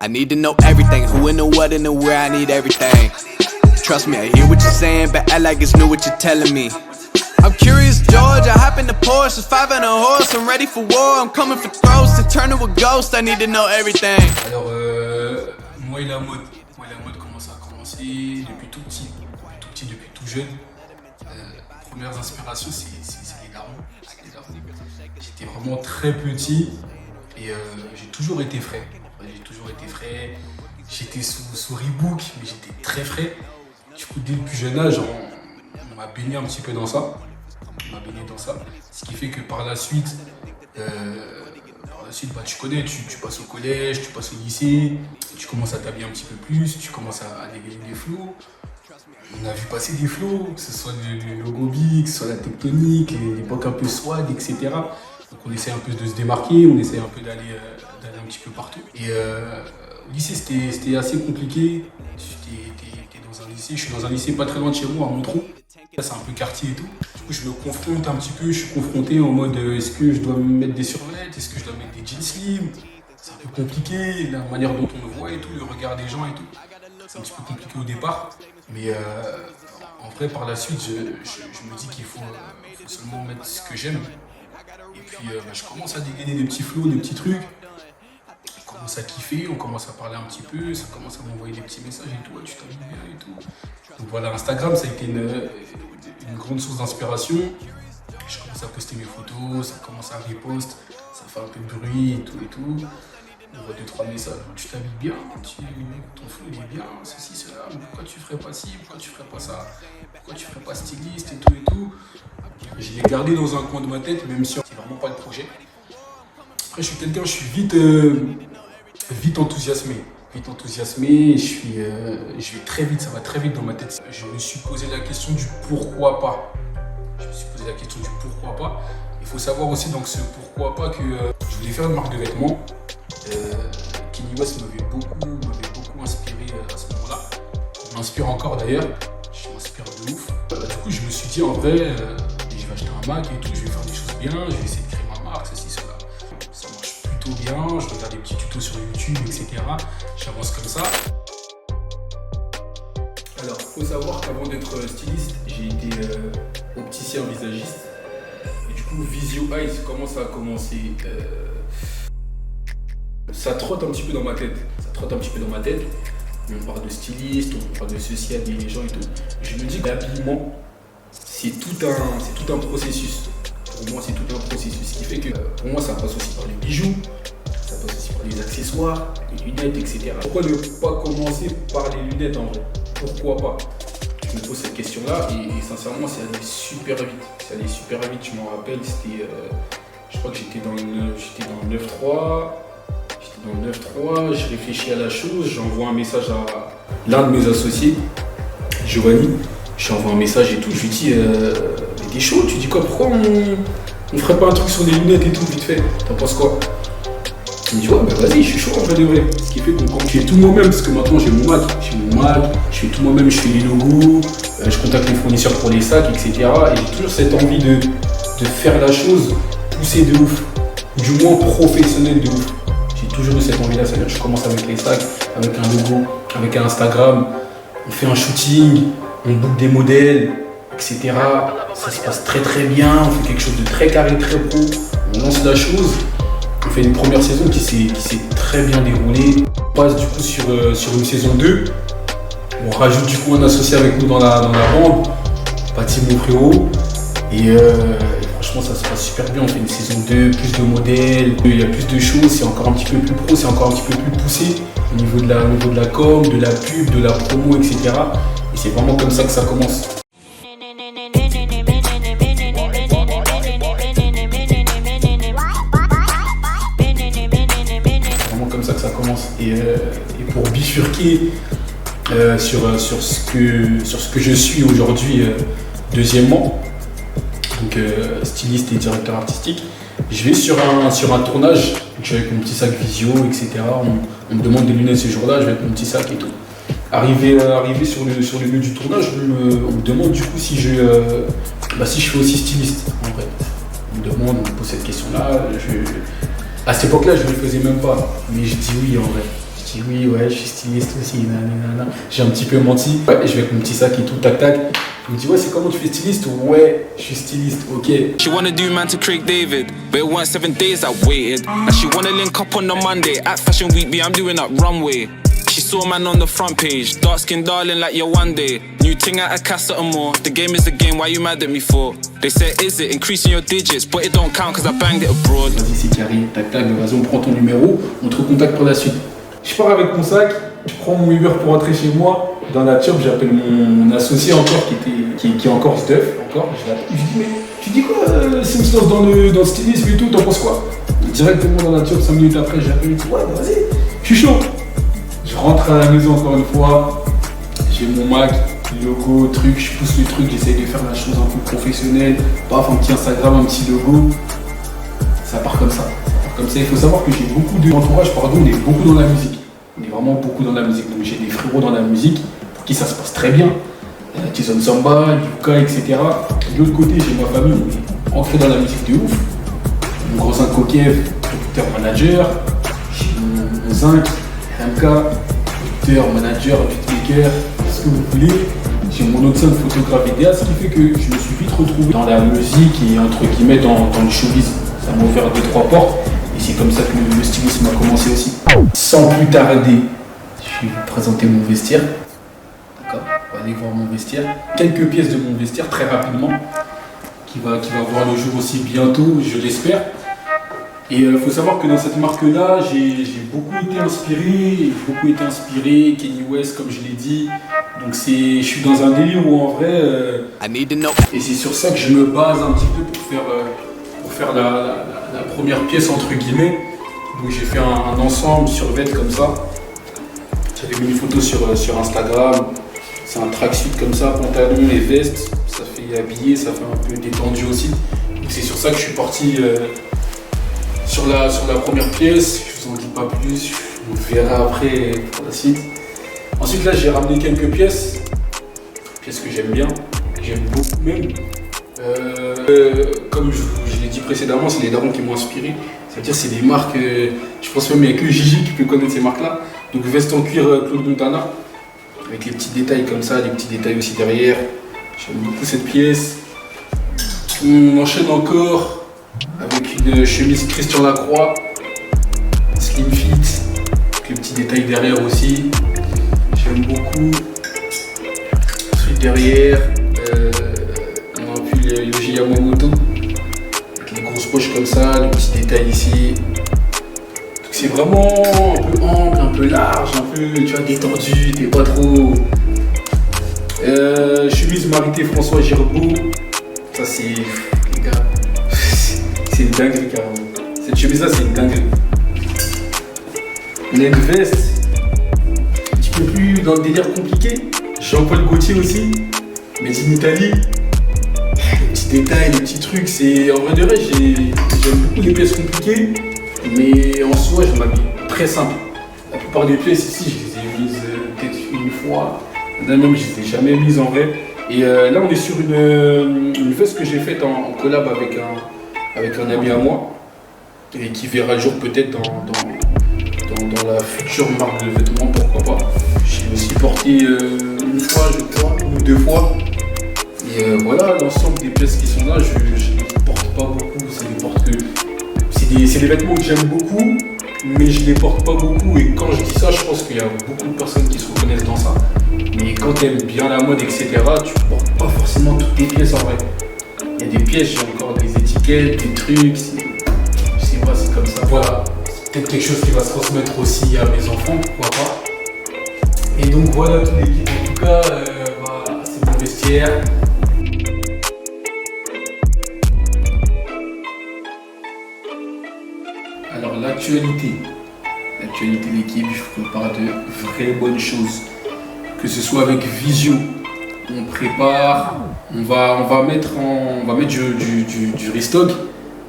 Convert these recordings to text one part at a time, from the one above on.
I need to know everything, who and the what and the where, I need everything. Trust me, I hear what you're saying, but act like it's new what you're telling me. I'm curious, George, I hop in the Porsche, it's 5 and a horse, I'm ready for war, I'm coming for throats, to turn to a ghost, I need to know everything. Alors, moi et la mode comment ça a commencé depuis tout petit, depuis tout jeune. Premières inspirations, c'est les darons. J'étais vraiment très petit et j'ai toujours été frais. J'étais sous Reebok, mais j'étais très frais. Du coup, dès le plus jeune âge, on m'a baigné un petit peu dans ça. Ce qui fait que par la suite, bah, tu connais, tu passes au collège, tu passes au lycée, tu commences à t'habiller un petit peu plus, tu commences à dégager des flots. On a vu passer des flots, que ce soit le Logobi, que ce soit la tectonique, l'époque un peu swag, etc. Donc on essaie un peu de se démarquer, on essaie un peu d'aller un petit peu partout. Et au lycée, c'était assez compliqué. T'es dans un lycée, je suis dans un lycée pas très loin de chez moi, à Montrond. Là, c'est un peu quartier et tout. Du coup, je me confronte un petit peu, je suis confronté en mode est-ce que je dois me mettre des survêtements, est-ce que je dois mettre des jeans slim. C'est un peu compliqué, la manière dont on le voit et tout, le regard des gens et tout. C'est un petit peu compliqué au départ, mais en vrai, par la suite, je me dis qu'il faut seulement mettre ce que j'aime. Et puis, je commence à dégainer des petits flots, des petits trucs. On commence à kiffer, on commence à parler un petit peu, ça commence à m'envoyer des petits messages et tout, tu t'habilles bien et tout. Donc voilà, Instagram, ça a été une grande source d'inspiration. Je commence à poster mes photos, ça commence à repost, ça fait un peu de bruit et tout. On voit 2-3 messages, tu t'habilles bien, ton flow il est bien, ceci, cela, mais pourquoi tu ferais pas ci, pourquoi tu ferais pas ça, pourquoi tu ferais pas styliste et tout. Je l'ai gardé dans un coin de ma tête, même si c'est vraiment pas le projet. Après, je suis vite enthousiasmé. Je vais très vite, ça va très vite dans ma tête. Je me suis posé la question du pourquoi pas. Il faut savoir aussi dans ce pourquoi pas que je voulais faire une marque de vêtements. Kanye West m'avait beaucoup inspiré à ce moment-là. Il m'inspire encore d'ailleurs. Je m'inspire de ouf. Du coup, je me suis dit en vrai, je vais acheter un Mac et tout, je vais faire des choses bien, je vais essayer de créer ma marque, ceci, cela. Ça marche plutôt bien, je regarde des petits tutos sur YouTube, etc. J'avance comme ça. Alors, il faut savoir qu'avant d'être styliste, j'ai été opticien visagiste. Et du coup, Visio Eyes, comment ça a commencé ça trotte un petit peu dans ma tête. On parle de styliste, on parle de ceci, habiller les gens et tout. Je me dis que l'habillement, c'est tout un processus. Pour moi, c'est tout un processus. Ce qui fait que pour moi, ça passe aussi par les bijoux, ça passe aussi par les accessoires, les lunettes, etc. Pourquoi ne pas commencer par les lunettes en vrai? Pourquoi pas? Je me pose cette question-là et sincèrement, c'est allé super vite. Je m'en rappelle, c'était, je crois que j'étais dans le 9-3. Je réfléchis à la chose, j'envoie un message à l'un de mes associés, Giovanni. Je lui envoie un message et tout, je lui dis mais t'es chaud, tu dis quoi, pourquoi on ferait pas un truc sur des lunettes et tout, vite fait, t'en penses quoi? Il me dit ouais bah vas-y, je suis chaud en vrai de vrai. Ce qui fait que quand je fais tout moi-même, parce que maintenant j'ai mon Mac, je fais tout moi-même, je fais les logos, je contacte les fournisseurs pour les sacs, etc. Et j'ai toujours cette envie de faire la chose poussée de ouf, du moins professionnelle de ouf. J'ai toujours eu cette envie-là, c'est-à-dire que je commence avec les sacs, avec un logo, avec un Instagram, on fait un shooting, on book des modèles, etc. Ça se passe très très bien, on fait quelque chose de très carré, très pro, on lance la chose, on fait une première saison qui s'est très bien déroulée. On passe du coup sur une saison 2, on rajoute du coup un associé avec nous dans la bande, Paty mon frérot, et franchement ça se passe super bien, on fait une saison 2, plus de modèles, il y a plus de choses, c'est encore un petit peu plus pro, c'est encore un petit peu plus poussé au niveau de la com, de la pub, de la promo, etc. Et c'est vraiment comme ça que ça commence. C'est vraiment comme ça que ça commence. Et pour bifurquer sur ce que je suis aujourd'hui, deuxièmement, donc styliste et directeur artistique, je vais sur un tournage, je vais avec mon petit sac visio, etc. On me demande des lunettes ce jour-là, je vais avec mon petit sac et tout. Arrivé sur le lieu du tournage, on me demande du coup si je fais aussi styliste en vrai. On me pose cette question-là. À cette époque-là, je ne le faisais même pas, mais je dis oui en vrai. Je dis oui, ouais, je suis styliste aussi, nanana. J'ai un petit peu menti. Ouais, et je vais avec mon petit sac et tout, tac tac. Il me dit ouais, c'est comment tu fais styliste? Ouais, je suis styliste, ok. She wanna do man to Craig David, but it weren't 7 days I waited. Now she wanna link up on the Monday at Fashion Week, I'm doing up runway. She saw man on the front page, dark skin darling like your one day. New ting at a casa or more. The game is the game, why you mad at me for? They say is it increasing your digits, but it don't count cause I banged it abroad. Vas-y, c'est carré, tac tac, vas-y, on prend ton numéro, on te recontacte pour la suite. Je pars avec mon sac, je prends mon Uber pour rentrer chez moi. Dans la shop, j'appelle mon associé encore qui est encore stuff, encore. Je l'appelle, je dis mais tu dis quoi si on se lance dans le stylisme et tout, t'en penses quoi? Directement dans la shop, 5 minutes après, j'appelle, ouais vas-y, je suis chaud. Je rentre à la maison encore une fois, j'ai mon Mac, logo, truc, je pousse le truc, j'essaye de faire la chose un peu professionnelle, paf, un petit Instagram, un petit logo, ça part comme ça. Comme ça, il faut savoir que j'ai beaucoup d'entourage, pardon, on est beaucoup dans la musique. On est vraiment beaucoup dans la musique, donc j'ai des frérots dans la musique, pour qui ça se passe très bien. Jason Samba, Yuka, etc. De l'autre côté, j'ai ma famille, on est ancré dans la musique de ouf. Mon gros Zinc Kokev, producteur manager, j'ai mon Zinc, MK, producteur, manager, beatmaker, ce que vous voulez. J'ai mon autre son photographe vidéaste, ce qui fait que je me suis vite retrouvé dans la musique et entre guillemets dans le showbiz. Ça m'a ouvert 2-3 portes et c'est comme ça que le stylisme a commencé aussi. Sans plus tarder, je vais vous présenter mon vestiaire. D'accord, on va aller voir mon vestiaire. Quelques pièces de mon vestiaire très rapidement qui va voir le jour aussi bientôt, je l'espère. Et il faut savoir que dans cette marque-là, j'ai beaucoup été inspiré, Kanye West comme je l'ai dit. Donc je suis dans un délire où en vrai, et c'est sur ça que je me base un petit peu pour faire la première pièce entre guillemets. Donc j'ai fait un ensemble sur vêt comme ça. J'avais mis une photo sur Instagram. C'est un tracksuit comme ça, pantalon et veste. Ça fait habillé, ça fait un peu détendu aussi. Donc c'est sur ça que je suis parti. Sur la première pièce, je vous en dis pas plus, on verra après pour la suite. Ensuite là j'ai ramené quelques pièces que j'aime bien, que j'aime beaucoup même. Comme je l'ai dit précédemment, c'est les darons qui m'ont inspiré. C'est-à-dire c'est des marques, je pense même qu'il n'y a que Gigi qui peut connaître ces marques-là. Donc veste en cuir Claude Montana, avec les petits détails comme ça, les petits détails aussi derrière. J'aime beaucoup cette pièce. On enchaîne encore avec une chemise Christian Lacroix, slim fit, avec les petits détails derrière aussi. J'aime beaucoup. Ensuite derrière, on a vu le Yohji Yamamoto, avec les grosses poches comme ça, les petits détails ici. Donc c'est vraiment un peu ample, un peu large, un peu tu vois, détendu, t'es pas trop. Chemise Marité François Girbeau, ça c'est. Les gars. C'est une dinguerie carrément. Cette chemise là c'est une dinguerie. Laine veste, un petit peu plus dans le délire compliqué. Jean-Paul Gaultier aussi, made in Italie. Les petits détails, les petits trucs, c'est en vrai de vrai j'aime beaucoup les pièces compliquées, mais en soi je m'habille très simple. La plupart des pièces ici je les ai mises peut-être une fois, même je les ai jamais mises en vrai. Et là on est sur une veste que j'ai faite en collab avec un ami à moi et qui verra le jour peut-être dans la future marque de vêtements, pourquoi pas. Je l'ai aussi porté une fois, je crois, ou 2 fois. Et voilà, l'ensemble des pièces qui sont là, je ne les porte pas beaucoup. C'est des vêtements que j'aime beaucoup, mais je les porte pas beaucoup. Et quand je dis ça, je pense qu'il y a beaucoup de personnes qui se reconnaissent dans ça. Mais quand tu aimes bien la mode, etc., tu portes pas forcément toutes tes pièces en vrai. Il y a des pièces, j'ai encore des étiquettes, des trucs, je sais pas, c'est comme ça. Voilà, c'est peut-être quelque chose qui va se transmettre aussi à mes enfants, pourquoi pas. Et donc voilà toute l'équipe, en tout cas, voilà, c'est mon vestiaire. Alors l'actualité de l'équipe, je vous prépare de vraies bonnes choses. Que ce soit avec Visio, on prépare, on va mettre du restock.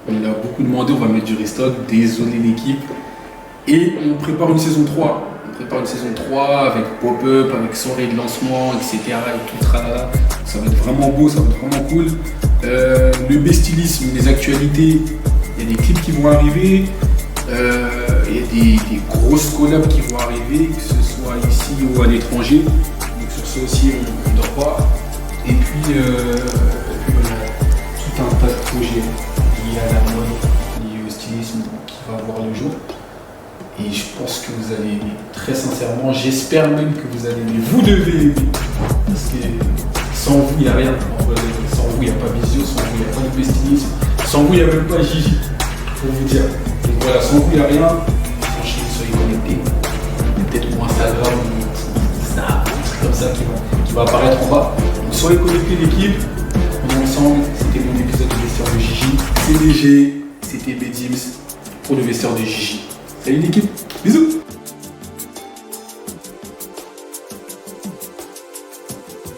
On a beaucoup demandé, on va mettre du restock, désolé l'équipe. Et on prépare une saison 3. On prépare une saison 3 avec pop-up, avec soirée de lancement, etc. Et tout tralala. Ça va être vraiment beau, ça va être vraiment cool. Le bestilisme, les actualités, il y a des clips qui vont arriver. Il y a des grosses collabs qui vont arriver, que ce soit ici ou à l'étranger. Donc sur ça aussi, on ne dort pas. Et puis voilà, tout un tas de projets liés à la mode, liés au stylisme qui va voir le jour. Et je pense que vous allez aimer. Très sincèrement, j'espère même que vous allez aimer. Vous devez aimer. Parce que sans vous, il n'y a rien. Sans vous, il n'y a pas Visio, sans vous, il n'y a pas de stylisme. Sans vous, il n'y a même pas Gigi. Pour vous dire. Donc voilà, sans vous, il n'y a rien. Franchement, soyez connectés. Peut-être mon Instagram ou Snap, un truc comme ça qui va apparaître en bas. Donc soyez connectés, l'équipe. On est ensemble. C'était mon épisode de vestiaire de Gigi. CDG, c'était Bedims pour le vestiaire de Gigi. Salut l'équipe, bisous.